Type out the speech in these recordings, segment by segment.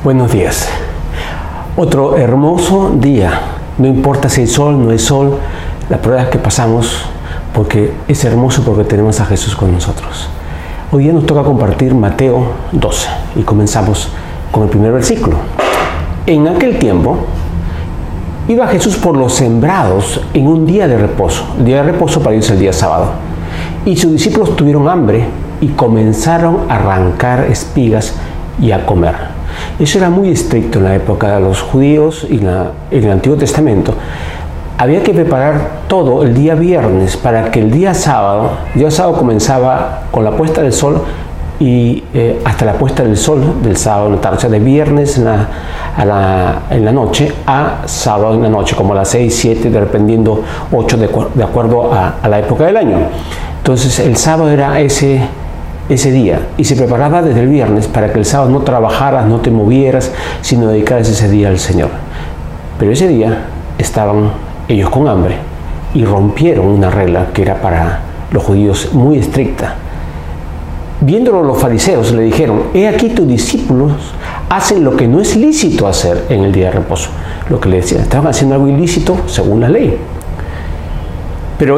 Buenos días. Otro hermoso día. No importa si hay sol, no hay sol, la prueba que pasamos, porque es hermoso porque tenemos a Jesús con nosotros. Hoy día nos toca compartir Mateo 12 y comenzamos con el primer versículo. En aquel tiempo iba Jesús por los sembrados en un día de reposo, el día de reposo para irse el día sábado. Y sus discípulos tuvieron hambre y comenzaron a arrancar espigas y a comer. Eso era muy estricto en la época de los judíos y en el Antiguo Testamento. Había que preparar todo el día viernes para que el día sábado comenzaba con la puesta del sol y hasta la puesta del sol del sábado en la tarde, o sea, de viernes en la noche a sábado en la noche, como a las 6, 7, dependiendo 8, de acuerdo a la época del año. Entonces el sábado era ese día y se preparaba desde el viernes para que el sábado no trabajaras, no te movieras, sino dedicaras ese día al Señor. Pero ese día estaban ellos con hambre y rompieron una regla que era para los judíos muy estricta. Viéndolo los fariseos le dijeron: he aquí tus discípulos hacen lo que no es lícito hacer en el día de reposo. Lo que le decían, estaban haciendo algo ilícito según la ley. Pero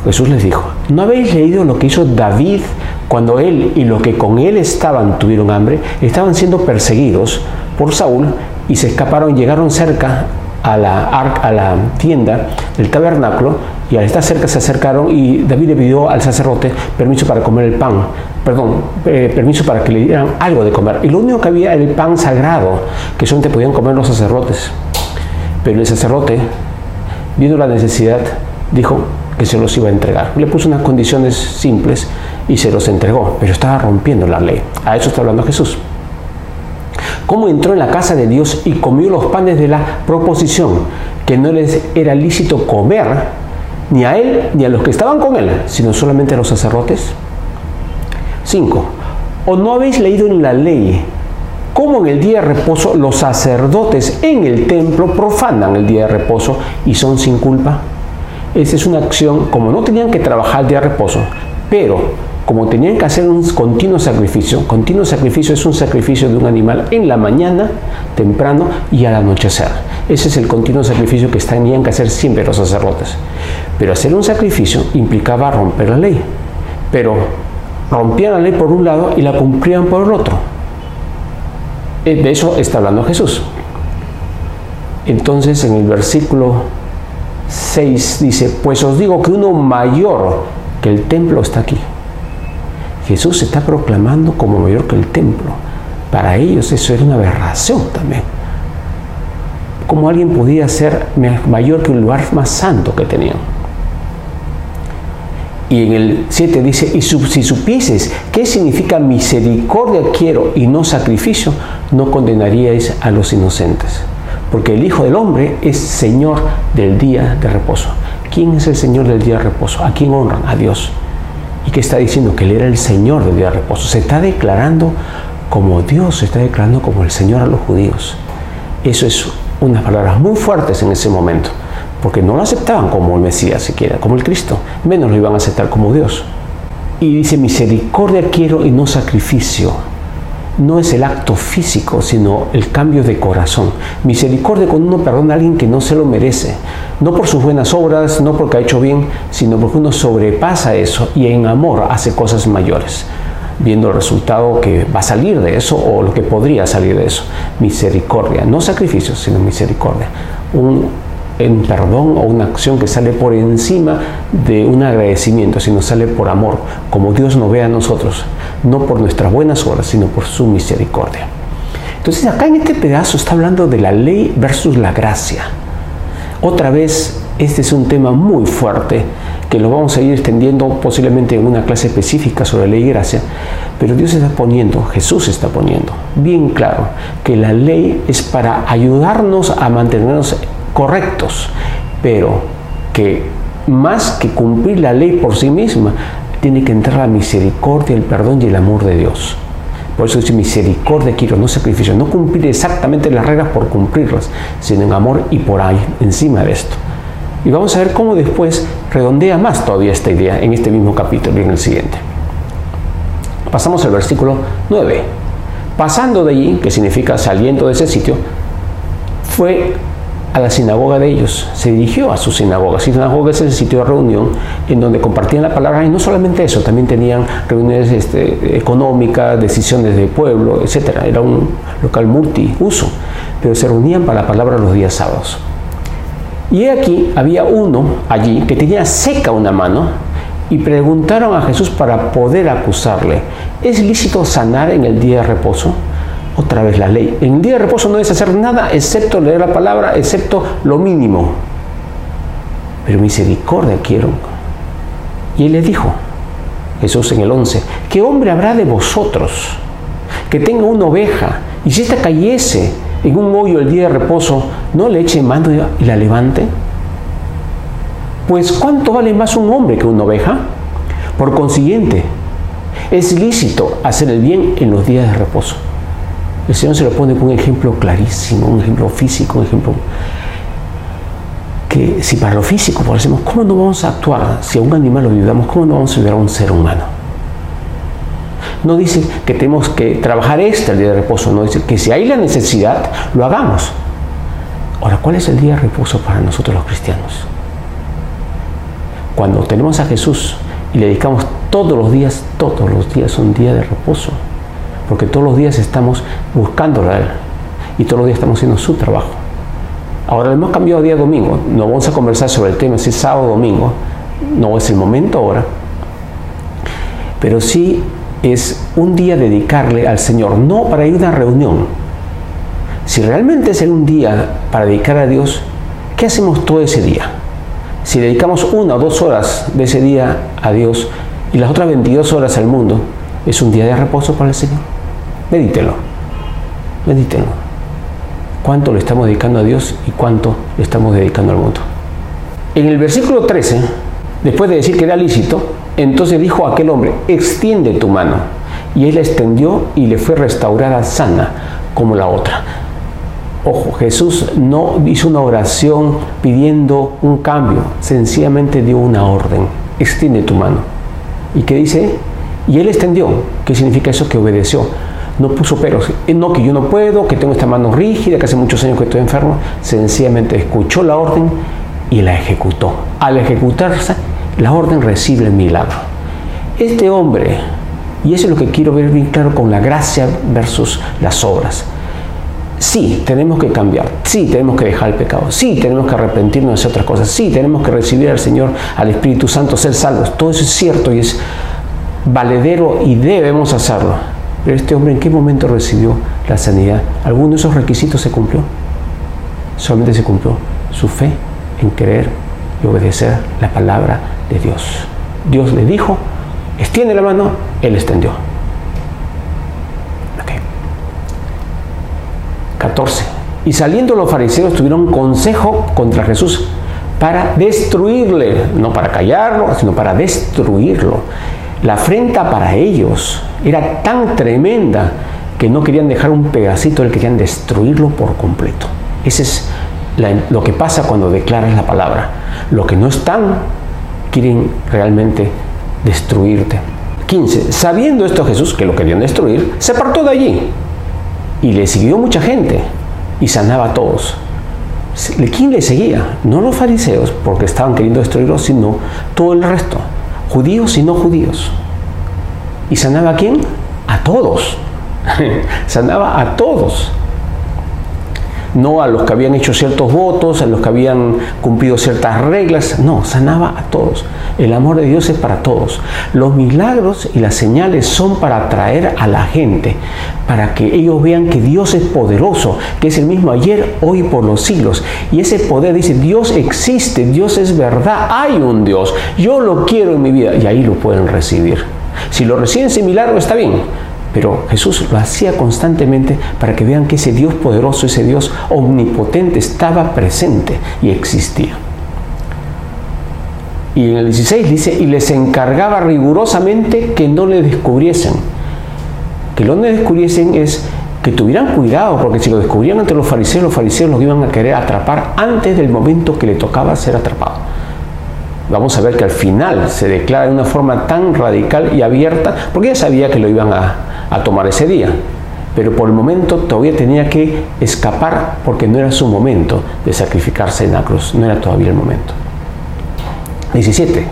Jesús les dijo: ¿no habéis leído lo que hizo David cuando él y los que con él estaban tuvieron hambre? Estaban siendo perseguidos por Saúl y se escaparon, llegaron cerca a la tienda del tabernáculo, y al estar cerca se acercaron y David le pidió al sacerdote permiso para comer el pan, permiso para que le dieran algo de comer. Y lo único que había era el pan sagrado, que solamente podían comer los sacerdotes. Pero el sacerdote, viendo la necesidad, dijo que se los iba a entregar. Le puso unas condiciones simples y se los entregó, pero estaba rompiendo la ley. A eso está hablando Jesús. ¿Cómo entró en la casa de Dios y comió los panes de la proposición, que no les era lícito comer, ni a él ni a los que estaban con él, sino solamente a los sacerdotes? 5. ¿O no habéis leído en la ley cómo en el día de reposo los sacerdotes en el templo profanan el día de reposo y son sin culpa? Esa es una acción, como no tenían que trabajar el día de reposo, pero como tenían que hacer un continuo sacrificio es un sacrificio de un animal en la mañana, temprano y al anochecer. Ese es el continuo sacrificio que tenían que hacer siempre los sacerdotes. Pero hacer un sacrificio implicaba romper la ley. Pero rompían la ley por un lado y la cumplían por el otro. De eso está hablando Jesús. Entonces en el versículo 6 dice: pues os digo que uno mayor que el templo está aquí. Jesús se está proclamando como mayor que el templo. Para ellos eso era una aberración también. ¿Cómo alguien podía ser mayor que un lugar más santo que tenían? Y en el 7 dice: y si supieses qué significa misericordia quiero y no sacrificio, no condenaríais a los inocentes. Porque el Hijo del Hombre es Señor del día de reposo. ¿Quién es el Señor del día de reposo? ¿A quién honran? A Dios. ¿Y qué está diciendo? Que Él era el Señor del día de reposo. Se está declarando como Dios, se está declarando como el Señor a los judíos. Eso es unas palabras muy fuertes en ese momento, porque no lo aceptaban como el Mesías siquiera, como el Cristo. Menos lo iban a aceptar como Dios. Y dice: misericordia quiero y no sacrificio. No es el acto físico, sino el cambio de corazón. Misericordia cuando uno perdona a alguien que no se lo merece. No por sus buenas obras, no porque ha hecho bien, sino porque uno sobrepasa eso y en amor hace cosas mayores, viendo el resultado que va a salir de eso o lo que podría salir de eso. Misericordia, no sacrificio, sino misericordia. En perdón o una acción que sale por encima de un agradecimiento, sino sale por amor, como Dios nos ve a nosotros, no por nuestras buenas obras, sino por su misericordia. Entonces acá en este pedazo está hablando de la ley versus la gracia. Otra vez, este es un tema muy fuerte que lo vamos a ir extendiendo posiblemente en una clase específica sobre ley y gracia, pero Jesús está poniendo bien claro que la ley es para ayudarnos a mantenernos correctos, pero que más que cumplir la ley por sí misma, tiene que entrar la misericordia, el perdón y el amor de Dios. Por eso dice: misericordia quiero, no sacrificio. No cumplir exactamente las reglas por cumplirlas, sino en amor y por ahí, encima de esto. Y vamos a ver cómo después redondea más todavía esta idea en este mismo capítulo y en el siguiente. Pasamos al versículo 9. Pasando de allí, que significa saliendo de ese sitio, fue a la sinagoga de ellos, se dirigió a su sinagoga. Sinagoga es el sitio de reunión en donde compartían la palabra, y no solamente eso, también tenían reuniones económicas, decisiones de pueblo, etc. Era un local multiuso, pero se reunían para la palabra los días sábados. Y aquí había uno allí que tenía seca una mano, y preguntaron a Jesús para poder acusarle: ¿es lícito sanar en el día de reposo? Otra vez la ley. En el día de reposo no debes hacer nada excepto leer la palabra, excepto lo mínimo. Pero misericordia quiero. Y él le dijo, Jesús en el 11, ¿qué hombre habrá de vosotros que tenga una oveja, y si ésta cayese en un hoyo el día de reposo, no le eche mano y la levante? Pues ¿cuánto vale más un hombre que una oveja? Por consiguiente, es lícito hacer el bien en los días de reposo. El Señor se lo pone con un ejemplo clarísimo, un ejemplo físico, un ejemplo que si para lo físico, por ejemplo, ¿cómo no vamos a actuar si a un animal lo ayudamos? ¿Cómo no vamos a ayudar a un ser humano? No dice que tenemos que trabajar el día de reposo, no dice que si hay la necesidad, lo hagamos. Ahora, ¿cuál es el día de reposo para nosotros los cristianos? Cuando tenemos a Jesús y le dedicamos todos los días son días de reposo. Porque todos los días estamos buscándolo a Él y todos los días estamos haciendo su trabajo. Ahora, hemos cambiado día domingo. No vamos a conversar sobre el tema si es sábado o domingo. No es el momento ahora. Pero sí es un día dedicarle al Señor, no para ir a una reunión. Si realmente es un día para dedicar a Dios, ¿qué hacemos todo ese día? Si dedicamos 1 o 2 horas de ese día a Dios y las otras 22 horas al mundo, ¿es un día de reposo para el Señor? Medítelo. ¿Cuánto le estamos dedicando a Dios y cuánto le estamos dedicando al mundo? En el versículo 13, después de decir que era lícito, entonces dijo a aquel hombre: extiende tu mano. Y él la extendió y le fue restaurada sana como la otra. Ojo, Jesús no hizo una oración pidiendo un cambio, sencillamente dio una orden: extiende tu mano. ¿Y qué dice? Y él extendió. ¿Qué significa eso? Que obedeció. No puso peros. No, que yo no puedo, que tengo esta mano rígida, que hace muchos años que estoy enfermo. Sencillamente escuchó la orden y la ejecutó. Al ejecutarse la orden, recibe el milagro. Este hombre, y eso es lo que quiero ver bien claro con la gracia versus las obras. Sí, tenemos que cambiar. Sí, tenemos que dejar el pecado. Sí, tenemos que arrepentirnos de otras cosas. Sí, tenemos que recibir al Señor, al Espíritu Santo, ser salvos. Todo eso es cierto y es valedero y debemos hacerlo. Pero este hombre, ¿en qué momento recibió la sanidad? ¿Alguno de esos requisitos se cumplió? Solamente se cumplió su fe en creer y obedecer la palabra de Dios. Dios le dijo: extiende la mano, él extendió. 14. Y saliendo los fariseos tuvieron consejo contra Jesús para destruirle, no para callarlo, sino para destruirlo. La afrenta para ellos era tan tremenda que no querían dejar un pedacito, querían destruirlo por completo. Ese es lo que pasa cuando declaras la palabra. Los que no están quieren realmente destruirte. 15. Sabiendo esto Jesús, que lo querían destruir, se apartó de allí y le siguió mucha gente y sanaba a todos. ¿Quién le seguía? No los fariseos, porque estaban queriendo destruirlo, sino todo el resto, judíos y no judíos. ¿Y sanaba a quién? A todos. Sanaba a todos. No a los que habían hecho ciertos votos, a los que habían cumplido ciertas reglas. No, sanaba a todos. El amor de Dios es para todos. Los milagros y las señales son para atraer a la gente, para que ellos vean que Dios es poderoso, que es el mismo ayer, hoy y por los siglos. Y ese poder dice: Dios existe, Dios es verdad, hay un Dios, yo lo quiero en mi vida. Y ahí lo pueden recibir. Si lo reciben sin milagro, está bien. Pero Jesús lo hacía constantemente para que vean que ese Dios poderoso, ese Dios omnipotente estaba presente y existía. Y en el 16 dice: y les encargaba rigurosamente que no le descubriesen. Que no le descubriesen es que tuvieran cuidado, porque si lo descubrían entre los fariseos los iban a querer atrapar antes del momento que le tocaba ser atrapado. Vamos a ver que al final se declara de una forma tan radical y abierta, porque ya sabía que lo iban a tomar ese día. pero por el momento todavía tenía que escapar porque no era su momento de sacrificarse en la cruz, no era todavía el momento. 17.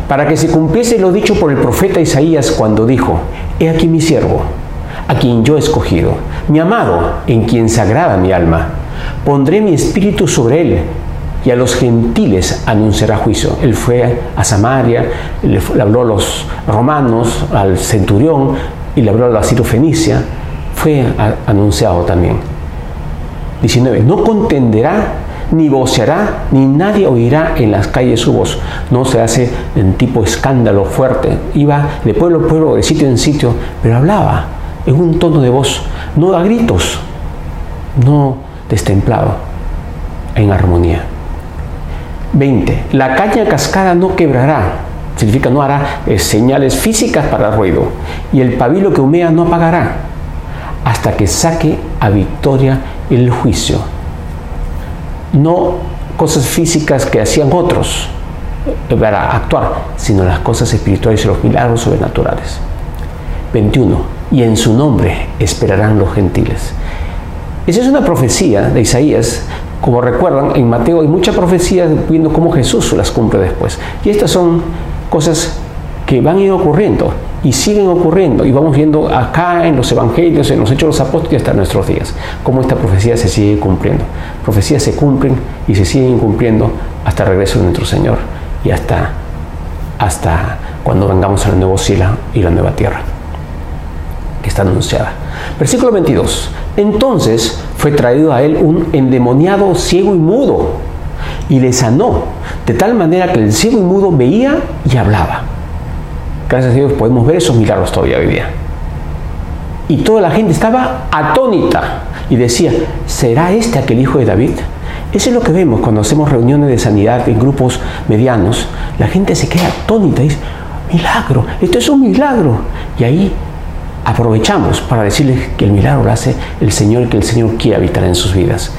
Para que se cumpliese lo dicho por el profeta Isaías cuando dijo: He aquí mi siervo, a quien yo he escogido, mi amado, en quien se agrada mi alma. Pondré mi espíritu sobre él, y a los gentiles anunciará juicio. Él fue a Samaria, le habló a los romanos, al centurión, y le habló a la sirofenicia. Fue anunciado también. 19. No contenderá, ni voceará, ni nadie oirá en las calles su voz. No se hace en tipo escándalo fuerte. Iba de pueblo a pueblo, de sitio en sitio, pero hablaba en un tono de voz, no a gritos, no destemplado, en armonía. 20. La caña cascada no quebrará, significa no hará señales físicas para ruido, y el pabilo que humea no apagará, hasta que saque a victoria el juicio. No cosas físicas que hacían otros para actuar, sino las cosas espirituales y los milagros sobrenaturales. 21. Y en su nombre esperarán los gentiles. Esa es una profecía de Isaías. Como recuerdan, en Mateo hay muchas profecías viendo cómo Jesús las cumple después. Y estas son cosas que van a ir ocurriendo y siguen ocurriendo. Y vamos viendo acá en los evangelios, en los hechos de los apóstoles, hasta nuestros días, cómo esta profecía se sigue cumpliendo. Profecías se cumplen y se siguen cumpliendo hasta el regreso de nuestro Señor y hasta cuando vengamos al nuevo cielo y la nueva tierra, que está anunciada. Versículo 22. Entonces fue traído a él un endemoniado ciego y mudo, y le sanó, de tal manera que el ciego y mudo veía y hablaba. Gracias a Dios podemos ver esos milagros todavía hoy día. Y toda la gente estaba atónita y decía: ¿será este aquel hijo de David? Eso es lo que vemos cuando hacemos reuniones de sanidad en grupos medianos. La gente se queda atónita y dice: milagro, esto es un milagro. Y ahí aprovechamos para decirles que el milagro lo hace el Señor y que el Señor quiere habitar en sus vidas,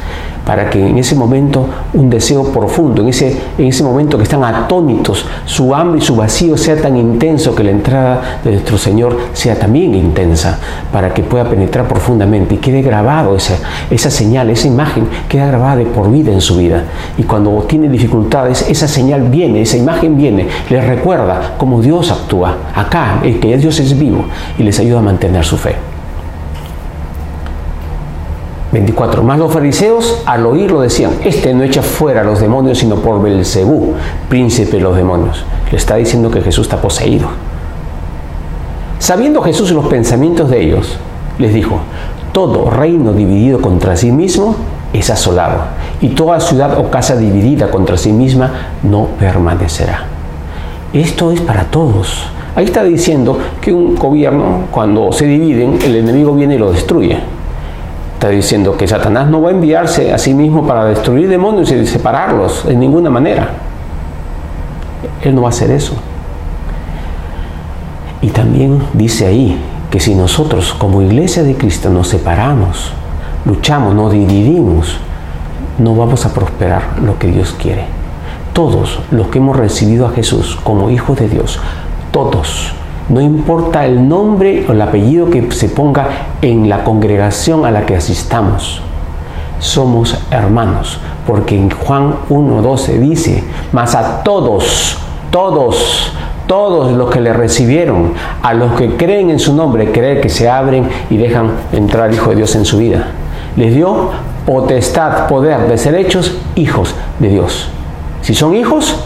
para que en ese momento un deseo profundo, en ese momento que están atónitos, su hambre y su vacío sea tan intenso, que la entrada de nuestro Señor sea también intensa, para que pueda penetrar profundamente y quede grabado esa señal, esa imagen queda grabada de por vida en su vida. Y cuando tiene dificultades, esa señal viene, esa imagen viene, les recuerda cómo Dios actúa acá, que Dios es vivo, y les ayuda a mantener su fe. 24. Mas los fariseos al oírlo decían: este no echa fuera a los demonios sino por Belcebú, príncipe de los demonios. Le está diciendo que Jesús está poseído. Sabiendo Jesús los pensamientos de ellos, les dijo: todo reino dividido contra sí mismo es asolado, y toda ciudad o casa dividida contra sí misma no permanecerá. Esto es para todos. Ahí está diciendo que un gobierno, cuando se dividen, el enemigo viene y lo destruye. Está diciendo que Satanás no va a enviarse a sí mismo para destruir demonios y separarlos de ninguna manera. Él no va a hacer eso. Y también dice ahí que si nosotros como iglesia de Cristo nos separamos, luchamos, nos dividimos, no vamos a prosperar lo que Dios quiere. Todos los que hemos recibido a Jesús como hijos de Dios, todos, no importa el nombre o el apellido que se ponga en la congregación a la que asistamos, somos hermanos, porque en Juan 1:12 dice: mas a todos los que le recibieron, a los que creen en su nombre, creen que se abren y dejan entrar al Hijo de Dios en su vida. Les dio potestad, poder de ser hechos hijos de Dios. Si son hijos,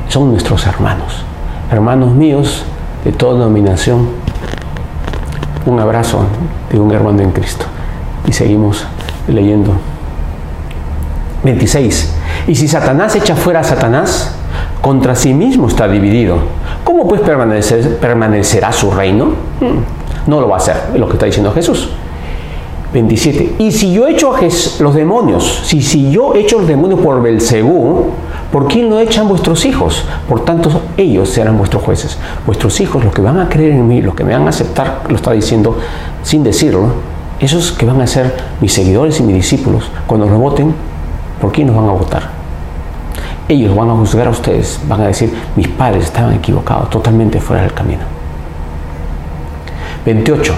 son nuestros hermanos míos de toda denominación. Un abrazo de un hermano en Cristo. Y seguimos leyendo. 26. Y si Satanás echa fuera a Satanás, contra sí mismo está dividido. ¿Cómo pues permanecerá su reino? No lo va a hacer, es lo que está diciendo Jesús. 27. Y si yo echo los demonios, si yo echo los demonios por Belcebú, ¿por quién no echan vuestros hijos? Por tanto, ellos serán vuestros jueces. Vuestros hijos, los que van a creer en mí, los que me van a aceptar, lo está diciendo sin decirlo, esos que van a ser mis seguidores y mis discípulos, cuando los voten, ¿por quién nos van a votar? Ellos van a juzgar a ustedes, van a decir: mis padres estaban equivocados, totalmente fuera del camino. 28.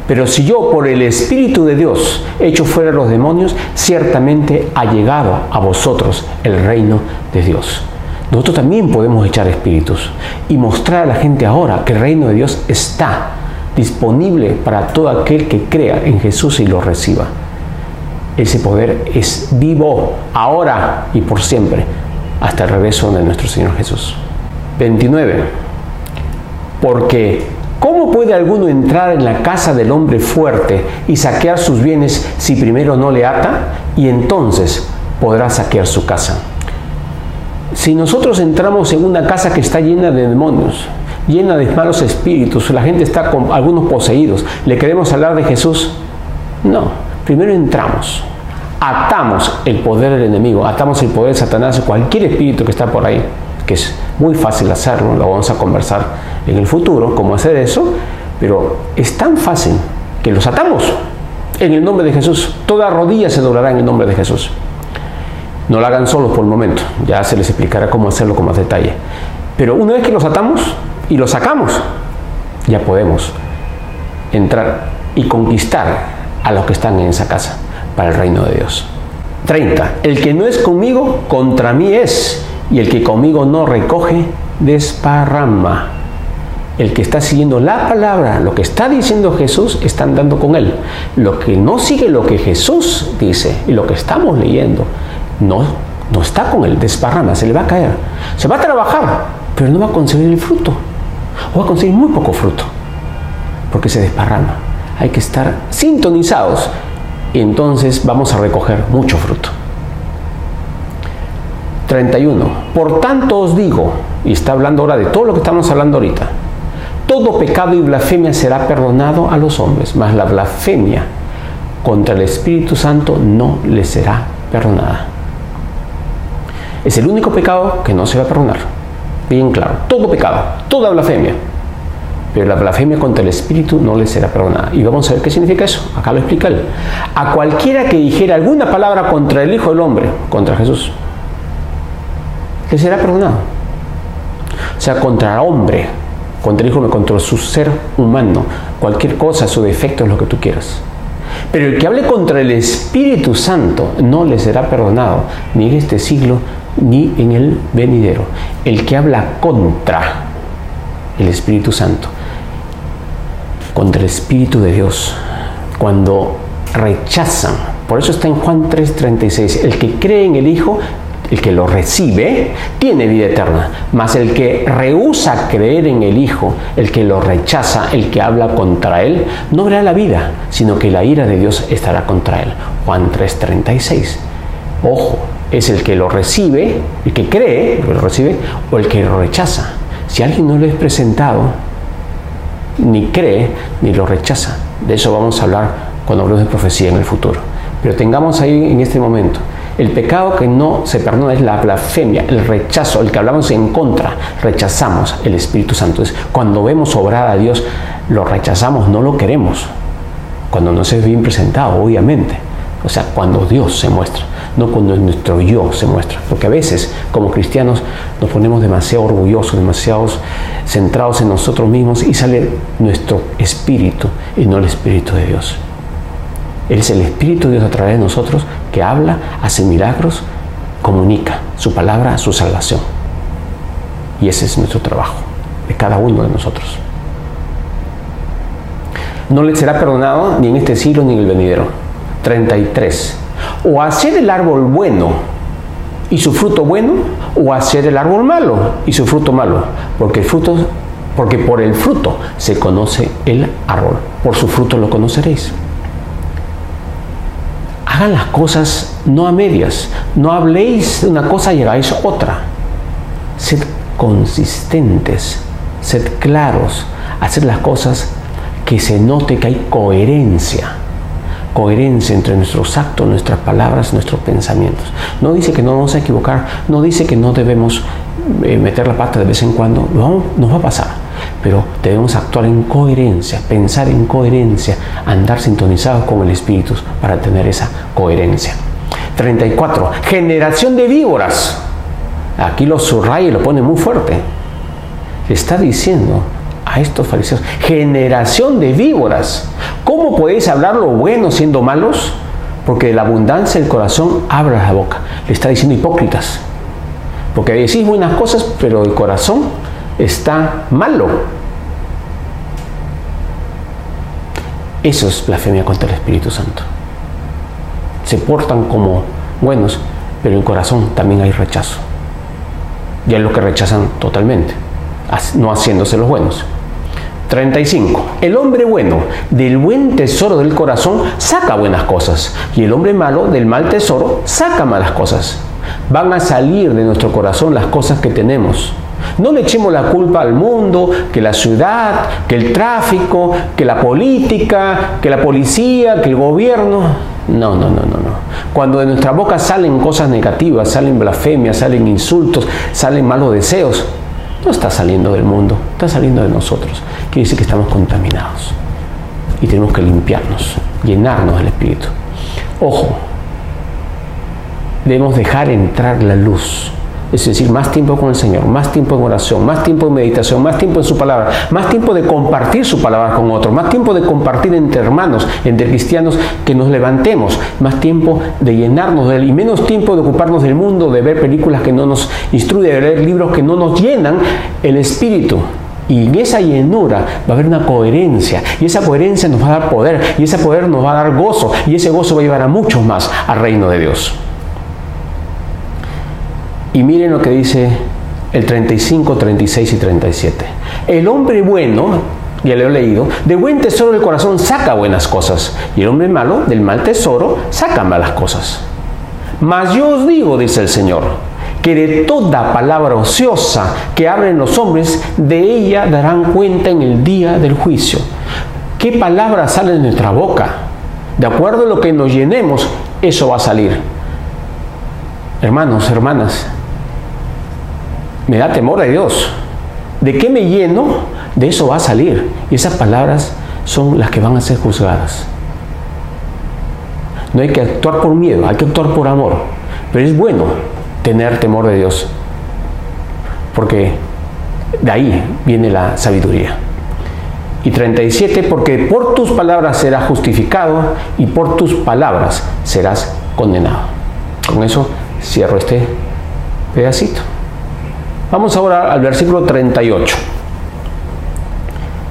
Pero si yo por el Espíritu de Dios echo fuera los demonios, ciertamente ha llegado a vosotros el reino de Dios. Nosotros también podemos echar espíritus y mostrar a la gente ahora que el reino de Dios está disponible para todo aquel que crea en Jesús y lo reciba. Ese poder es vivo ahora y por siempre, hasta el regreso de nuestro Señor Jesús. 29. Porque ¿cómo puede alguno entrar en la casa del hombre fuerte y saquear sus bienes si primero no le ata? Y entonces podrá saquear su casa. Si nosotros entramos en una casa que está llena de demonios, llena de malos espíritus, la gente está con algunos poseídos, ¿le queremos hablar de Jesús? No. Primero entramos, atamos el poder del enemigo, atamos el poder de Satanás, cualquier espíritu que está por ahí, que es muy fácil hacerlo, lo vamos a conversar en el futuro, cómo hacer eso, pero es tan fácil que los atamos en el nombre de Jesús. Toda rodilla se doblará en el nombre de Jesús. No lo hagan solos por el momento, ya se les explicará cómo hacerlo con más detalle. Pero una vez que los atamos y los sacamos, ya podemos entrar y conquistar a los que están en esa casa para el reino de Dios. 30. El que no es conmigo, contra mí es, y el que conmigo no recoge, desparrama. El que está siguiendo la palabra, lo que está diciendo Jesús, está andando con él. Lo que no sigue lo que Jesús dice y lo que estamos leyendo, no está con él, desparrama, se le va a caer. Se va a trabajar, pero no va a conseguir el fruto. O va a conseguir muy poco fruto, porque se desparrama. Hay que estar sintonizados y entonces vamos a recoger mucho fruto. 31. Por tanto os digo, y está hablando ahora de todo lo que estamos hablando ahorita, todo pecado y blasfemia será perdonado a los hombres, mas la blasfemia contra el Espíritu Santo no les será perdonada. Es el único pecado que no se va a perdonar. Bien claro, todo pecado, toda blasfemia. Pero la blasfemia contra el Espíritu no les será perdonada. Y vamos a ver qué significa eso. Acá lo explica él. A cualquiera que dijera alguna palabra contra el Hijo del Hombre, contra Jesús, le será perdonado. O sea, contra el hombre, contra el Hijo, contra su ser humano, cualquier cosa, su defecto, es lo que tú quieras. Pero el que hable contra el Espíritu Santo no le será perdonado, ni en este siglo, ni en el venidero. El que habla contra el Espíritu Santo, contra el Espíritu de Dios, cuando rechazan, por eso está en Juan 3:36, el que cree en el Hijo, el que lo recibe, tiene vida eterna, mas el que rehúsa creer en el Hijo, el que lo rechaza, el que habla contra él, no verá la vida, sino que la ira de Dios estará contra él. Juan 3:36. Ojo, es el que lo recibe, el que cree, lo recibe, o el que lo rechaza. Si alguien no lo es presentado, ni cree, ni lo rechaza. De eso vamos a hablar cuando hablemos de profecía en el futuro. Pero tengamos ahí en este momento, el pecado que no se perdona es la blasfemia, el rechazo, el que hablamos en contra, rechazamos el Espíritu Santo. Entonces, cuando vemos obrar a Dios, lo rechazamos, no lo queremos. Cuando no se es bien presentado, obviamente. O sea, cuando Dios se muestra, no cuando nuestro yo se muestra. Porque a veces, como cristianos, nos ponemos demasiado orgullosos, demasiado centrados en nosotros mismos y sale nuestro espíritu y no el Espíritu de Dios. Él es el Espíritu de Dios a través de nosotros que habla, hace milagros, comunica su palabra, su salvación. Y ese es nuestro trabajo, de cada uno de nosotros. No le será perdonado ni en este siglo ni en el venidero. 33. O hacer el árbol bueno y su fruto bueno, o hacer el árbol malo y su fruto malo. Porque por el fruto se conoce el árbol. Por su fruto lo conoceréis. Hagan las cosas no a medias. No habléis de una cosa y hagáis otra. Sed consistentes. Sed claros. Hacer las cosas que se note que hay coherencia. Coherencia entre nuestros actos, nuestras palabras, nuestros pensamientos. No dice que no vamos a equivocar. No dice que no debemos meter la pata de vez en cuando. Nos va a pasar. Pero debemos actuar en coherencia, pensar en coherencia, andar sintonizados con el Espíritu para tener esa coherencia. 34. Generación de víboras. Aquí lo subraya y lo pone muy fuerte. Le está diciendo a estos fariseos: generación de víboras, ¿cómo podéis hablar lo bueno siendo malos? Porque de la abundancia del corazón habla la boca. Le está diciendo hipócritas, porque decís buenas cosas, pero el corazón está malo. Eso es blasfemia contra el Espíritu Santo. Se portan como buenos, pero en el corazón también hay rechazo. Ya es lo que rechazan totalmente, no haciéndose los buenos. 35. El hombre bueno del buen tesoro del corazón saca buenas cosas, y el hombre malo del mal tesoro saca malas cosas. Van a salir de nuestro corazón las cosas que tenemos. No le echemos la culpa al mundo, que la ciudad, que el tráfico, que la política, que la policía, que el gobierno. No. Cuando de nuestra boca salen cosas negativas, salen blasfemias, salen insultos, salen malos deseos, no está saliendo del mundo, está saliendo de nosotros. Quiere decir que estamos contaminados y tenemos que limpiarnos, llenarnos del Espíritu. Ojo, debemos dejar entrar la luz. Es decir, más tiempo con el Señor, más tiempo en oración, más tiempo en meditación, más tiempo en su palabra, más tiempo de compartir su palabra con otros, más tiempo de compartir entre hermanos, entre cristianos, que nos levantemos, más tiempo de llenarnos de él y menos tiempo de ocuparnos del mundo, de ver películas que no nos instruyen, de leer libros que no nos llenan el espíritu. Y en esa llenura va a haber una coherencia, y esa coherencia nos va a dar poder, y ese poder nos va a dar gozo, y ese gozo va a llevar a muchos más al reino de Dios. Y miren lo que dice el 35, 36 y 37. El hombre bueno, ya lo he leído, de buen tesoro del corazón saca buenas cosas, y el hombre malo del mal tesoro saca malas cosas. Mas yo os digo, dice el Señor, que de toda palabra ociosa que hablen los hombres, de ella darán cuenta en el día del juicio. ¿Qué palabras salen de nuestra boca? De acuerdo a lo que nos llenemos, eso va a salir. Hermanos, hermanas, me da temor a Dios. ¿De qué me lleno? De eso va a salir. Y esas palabras son las que van a ser juzgadas. No hay que actuar por miedo, hay que actuar por amor. Pero es bueno tener temor de Dios, porque de ahí viene la sabiduría. Y 37, porque por tus palabras serás justificado y por tus palabras serás condenado. Con eso cierro este pedacito. Vamos ahora al versículo 38.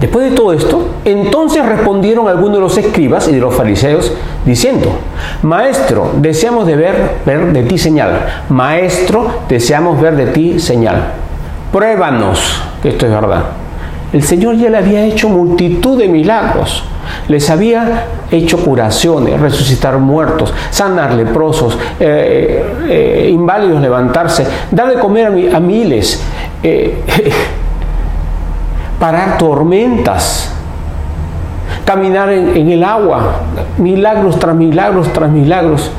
Después de todo esto, entonces respondieron algunos de los escribas y de los fariseos, diciendo: Maestro, deseamos ver de ti señal. Maestro, deseamos ver de ti señal. Pruébanos que esto es verdad. El Señor ya le había hecho multitud de milagros. Les había hecho curaciones, resucitar muertos, sanar leprosos, inválidos levantarse, dar de comer a miles, parar tormentas, caminar en el agua, milagros tras milagros tras milagros.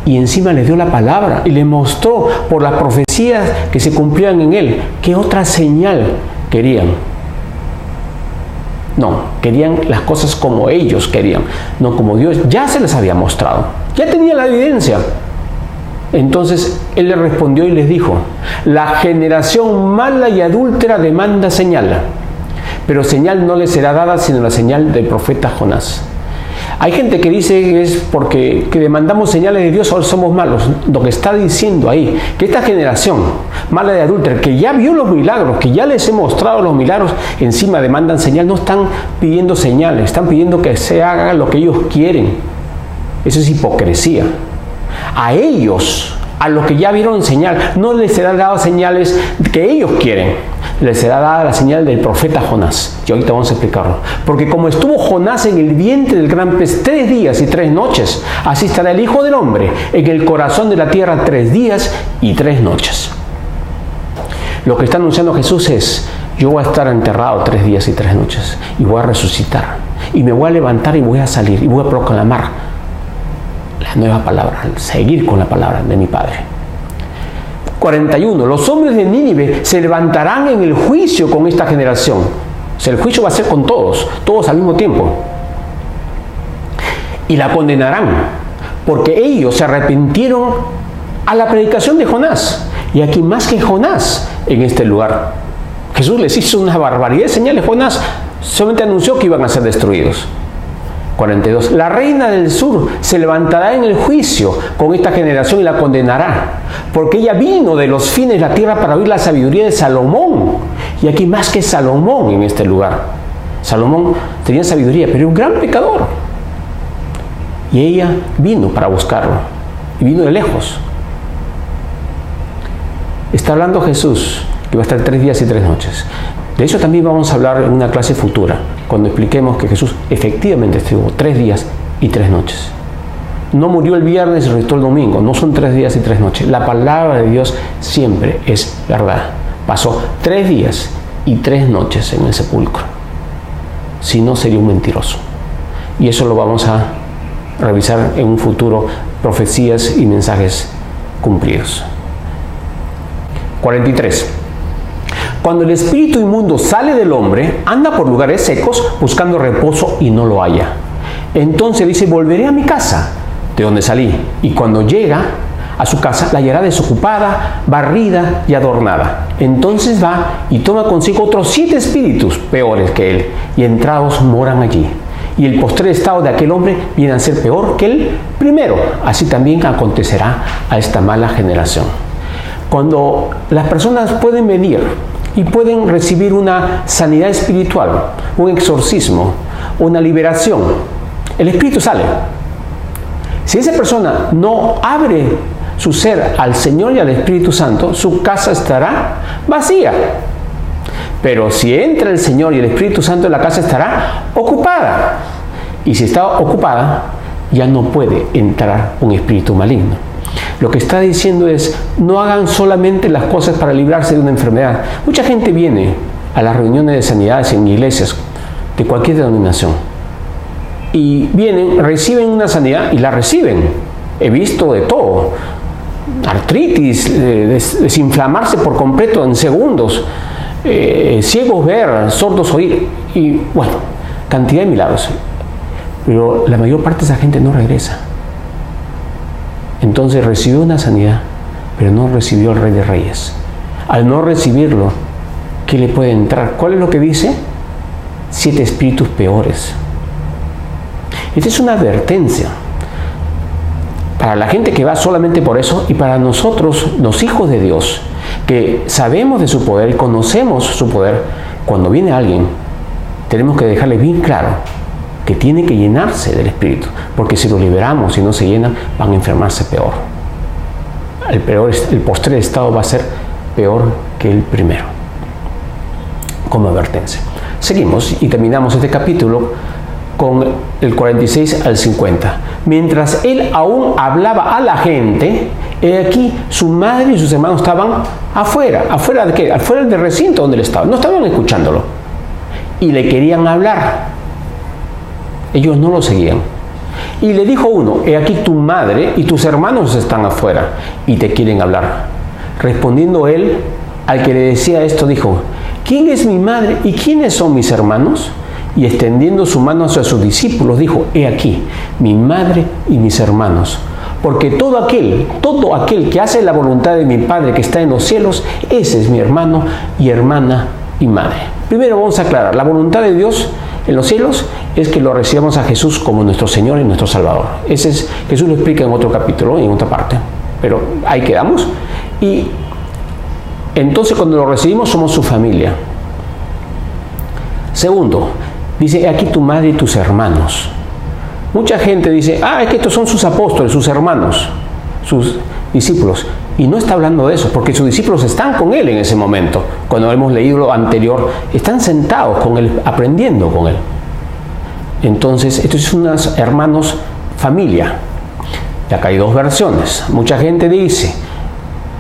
Y encima les dio la palabra y les mostró por las profecías que se cumplían en él qué otra señal querían. No, querían las cosas como ellos querían, no como Dios ya se les había mostrado. Ya tenía la evidencia. Entonces él les respondió y les dijo: la generación mala y adúltera demanda señal, pero señal no le será dada sino la señal del profeta Jonás. Hay gente que dice que es porque demandamos señales de Dios, ahora somos malos. Lo que está diciendo ahí, que esta generación mala y adúltera, que ya vio los milagros, que ya les he mostrado los milagros, encima demandan señal. No están pidiendo señales, están pidiendo que se haga lo que ellos quieren. Eso es hipocresía. A ellos, a los que ya vieron señal, no les será dado señales que ellos quieren. Les será dada la señal del profeta Jonás. Y ahorita vamos a explicarlo. Porque como estuvo Jonás en el vientre del gran pez 3 días y 3 noches, así estará el Hijo del Hombre en el corazón de la tierra 3 días y 3 noches. Lo que está anunciando Jesús es: yo voy a estar enterrado 3 días y 3 noches y voy a resucitar y me voy a levantar y voy a salir y voy a proclamar la nueva palabra, seguir con la palabra de mi Padre. 41. Los hombres de Nínive se levantarán en el juicio con esta generación. O sea, el juicio va a ser con todos al mismo tiempo. Y la condenarán, porque ellos se arrepintieron a la predicación de Jonás. Y aquí más que Jonás en este lugar. Jesús les hizo una barbaridad de señales. Jonás solamente anunció que iban a ser destruidos. 42. La reina del sur se levantará en el juicio con esta generación y la condenará, porque ella vino de los fines de la tierra para oír la sabiduría de Salomón. Y aquí más que Salomón en este lugar. Salomón tenía sabiduría, pero era un gran pecador. Y ella vino para buscarlo. Y vino de lejos. Está hablando Jesús, que va a estar 3 días y 3 noches. De eso también vamos a hablar en una clase futura, cuando expliquemos que Jesús efectivamente estuvo 3 días y 3 noches. No murió el viernes y resucitó el domingo, no son 3 días y 3 noches. La palabra de Dios siempre es verdad. Pasó 3 días y 3 noches en el sepulcro. Si no, sería un mentiroso. Y eso lo vamos a revisar en un futuro, profecías y mensajes cumplidos. 43. Cuando el espíritu inmundo sale del hombre, anda por lugares secos buscando reposo y no lo halla. Entonces dice, volveré a mi casa, de donde salí. Y cuando llega a su casa, la hallará desocupada, barrida y adornada. Entonces va y toma consigo otros 7 espíritus peores que él, y entrados moran allí. Y el postrer estado de aquel hombre viene a ser peor que el primero. Así también acontecerá a esta mala generación. Cuando las personas pueden venir y pueden recibir una sanidad espiritual, un exorcismo, una liberación, el espíritu sale. Si esa persona no abre su ser al Señor y al Espíritu Santo, su casa estará vacía. Pero si entra el Señor y el Espíritu Santo, la casa estará ocupada. Y si está ocupada, ya no puede entrar un espíritu maligno. Lo que está diciendo es, no hagan solamente las cosas para librarse de una enfermedad. Mucha gente viene a las reuniones de sanidades en iglesias de cualquier denominación. Y vienen, reciben una sanidad y la reciben. He visto de todo. Artritis, desinflamarse por completo en segundos, ciegos ver, sordos oír, y bueno, cantidad de milagros. Pero la mayor parte de esa gente no regresa. Entonces recibió una sanidad, pero no recibió al Rey de Reyes. Al no recibirlo, ¿qué le puede entrar? ¿Cuál es lo que dice? 7 espíritus peores. Esta es una advertencia para la gente que va solamente por eso, y para nosotros, los hijos de Dios, que sabemos de su poder y conocemos su poder. Cuando viene alguien, tenemos que dejarle bien claro que tiene que llenarse del Espíritu, porque si lo liberamos y no se llenan, van a enfermarse peor. El postrer estado va a ser peor que el primero. Como advertencia. Seguimos y terminamos este capítulo con el 46 al 50. Mientras él aún hablaba a la gente, he aquí su madre y sus hermanos estaban afuera. ¿Afuera de qué? Afuera del recinto donde él estaba. No estaban escuchándolo. Y le querían hablar. Ellos no lo seguían. Y le dijo uno, he aquí tu madre y tus hermanos están afuera y te quieren hablar. Respondiendo él, al que le decía esto, dijo, ¿quién es mi madre y quiénes son mis hermanos? Y extendiendo su mano hacia sus discípulos, dijo, he aquí mi madre y mis hermanos. Porque todo aquel que hace la voluntad de mi Padre que está en los cielos, ese es mi hermano y hermana y madre. Primero vamos a aclarar, la voluntad de Dios en los cielos es que lo recibamos a Jesús como nuestro Señor y nuestro Salvador. Jesús lo explica en otro capítulo, en otra parte, pero ahí quedamos. Y entonces cuando lo recibimos somos su familia. Segundo, dice, aquí tu madre y tus hermanos. Mucha gente dice, es que estos son sus apóstoles, sus hermanos, sus discípulos. Y no está hablando de eso, porque sus discípulos están con él en ese momento. Cuando hemos leído lo anterior, están sentados con él, aprendiendo con él. Entonces, estos son unos hermanos familia. Y acá hay 2 versiones. Mucha gente dice,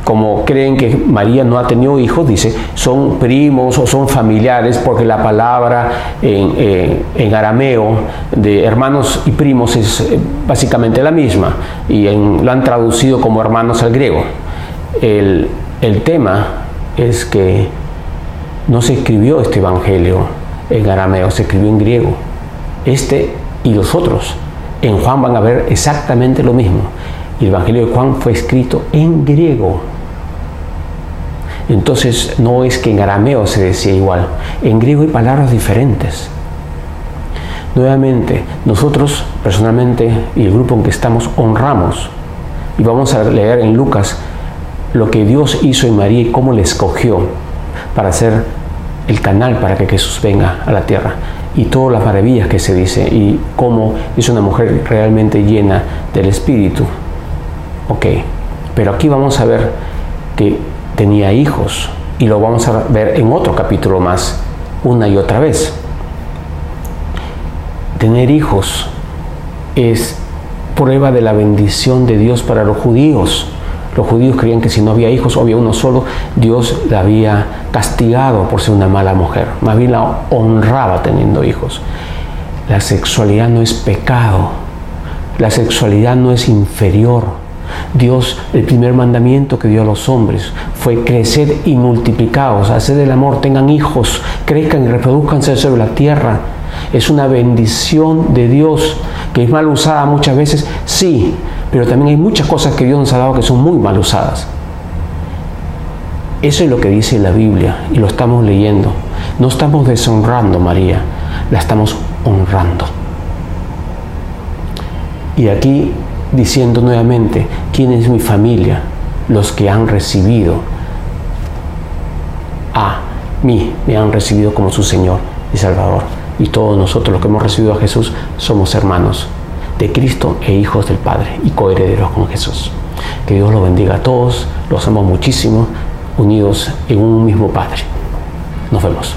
como creen que María no ha tenido hijos, dice, son primos o son familiares, porque la palabra en arameo de hermanos y primos es básicamente la misma, y lo han traducido como hermanos al griego. El tema es que no se escribió este evangelio en arameo, se escribió en griego. Este y los otros en Juan van a ver exactamente lo mismo. Y el evangelio de Juan fue escrito en griego. Entonces no es que en arameo se decía igual, en griego hay palabras diferentes. Nuevamente, nosotros personalmente y el grupo en que estamos honramos, y vamos a leer en Lucas lo que Dios hizo en María y cómo le escogió para ser el canal para que Jesús venga a la tierra, y todas las maravillas que se dice y cómo es una mujer realmente llena del Espíritu. Ok, pero aquí vamos a ver que tenía hijos, y lo vamos a ver en otro capítulo más, una y otra vez. Tener hijos es prueba de la bendición de Dios para los judíos. Los judíos creían que si no había hijos o había uno solo, Dios la había castigado por ser una mala mujer. Más bien la honraba teniendo hijos. La sexualidad no es pecado. La sexualidad no es inferior. Dios, el primer mandamiento que dio a los hombres fue: creced y multiplicaos, haced el amor, tengan hijos, crezcan y reproduzcanse sobre la tierra. Es una bendición de Dios que es mal usada muchas veces, sí, pero también hay muchas cosas que Dios nos ha dado que son muy mal usadas. Eso es lo que dice la Biblia y lo estamos leyendo. No estamos deshonrando a María, la estamos honrando. Y aquí diciendo nuevamente, ¿quién es mi familia? Los que han recibido a mí, me han recibido como su Señor y Salvador. Y todos nosotros los que hemos recibido a Jesús somos hermanos de Cristo e hijos del Padre y coherederos con Jesús. Que Dios los bendiga a todos, los amo muchísimo, unidos en un mismo Padre. Nos vemos.